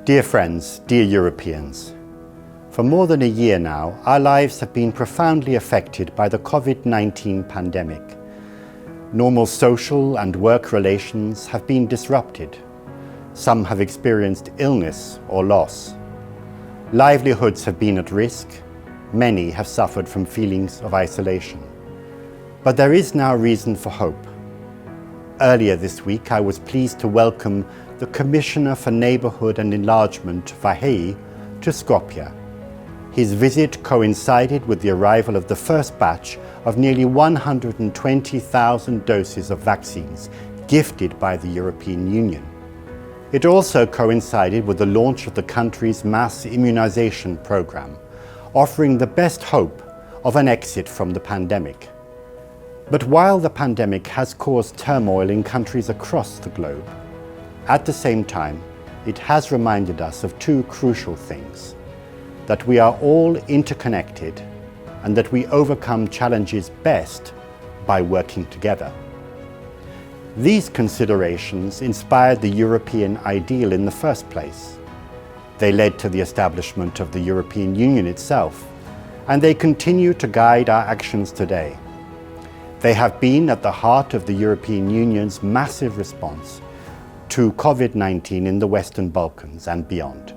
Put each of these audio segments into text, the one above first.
Dear friends, dear Europeans, for more than a year now, our lives have been profoundly affected by the COVID-19 pandemic. Normal social and work relations have been disrupted. Some have experienced illness or loss. Livelihoods have been at risk. Many have suffered from feelings of isolation. But there is now reason for hope. Earlier this week, I was pleased to welcome the Commissioner for Neighbourhood and Enlargement, Vahey, to Skopje. His visit coincided with the arrival of the first batch of nearly 120,000 doses of vaccines gifted by the European Union. It also coincided with the launch of the country's mass immunization program, offering the best hope of an exit from the pandemic. But while the pandemic has caused turmoil in countries across the globe, at the same time, it has reminded us of two crucial things: that we are all interconnected and that we overcome challenges best by working together. These considerations inspired the European ideal in the first place. They led to the establishment of the European Union itself, and they continue to guide our actions today. They have been at the heart of the European Union's massive response to COVID-19 in the Western Balkans and beyond.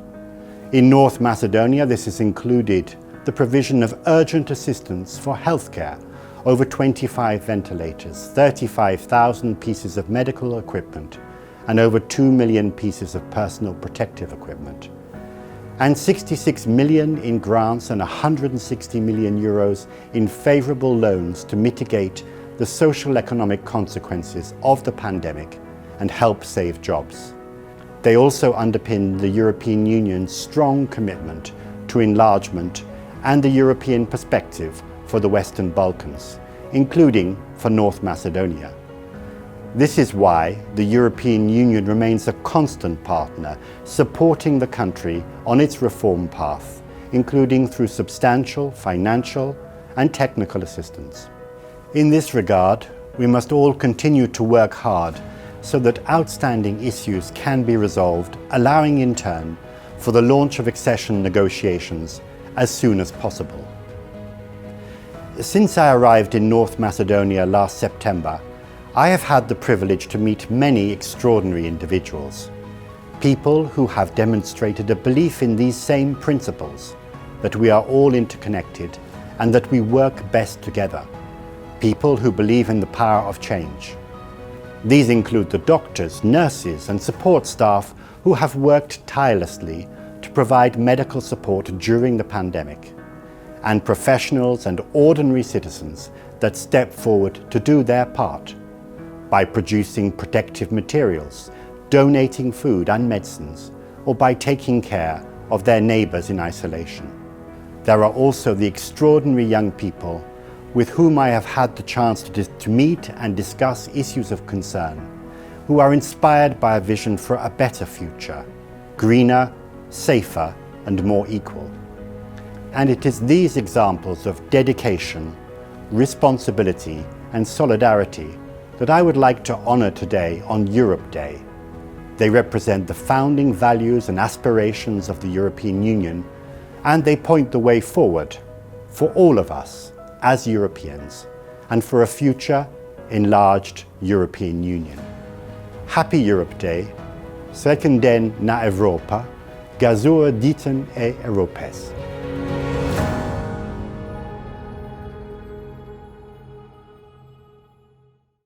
In North Macedonia, this has included the provision of urgent assistance for healthcare, over 25 ventilators, 35,000 pieces of medical equipment, and over 2 million pieces of personal protective equipment. And 66 million in grants and 160 million euros in favourable loans to mitigate the social economic consequences of the pandemic and help save jobs. They also underpin the European Union's strong commitment to enlargement and the European perspective for the Western Balkans, including for North Macedonia. This is why the European Union remains a constant partner, supporting the country on its reform path, including through substantial financial and technical assistance. In this regard, we must all continue to work hard so that outstanding issues can be resolved, allowing in turn for the launch of accession negotiations as soon as possible. Since I arrived in North Macedonia last September, I have had the privilege to meet many extraordinary individuals, people who have demonstrated a belief in these same principles, that we are all interconnected and that we work best together, people who believe in the power of change. These include the doctors, nurses and support staff who have worked tirelessly to provide medical support during the pandemic, and professionals and ordinary citizens that step forward to do their part by producing protective materials, donating food and medicines, or by taking care of their neighbours in isolation. There are also the extraordinary young people with whom I have had the chance to meet and discuss issues of concern, who are inspired by a vision for a better future, greener, safer and more equal. And it is these examples of dedication, responsibility and solidarity that I would like to honour today on Europe Day. They represent the founding values and aspirations of the European Union, and they point the way forward for all of us as Europeans and for a future enlarged European Union. Happy Europe Day, srećan den na Europa, gazur diten e Europes.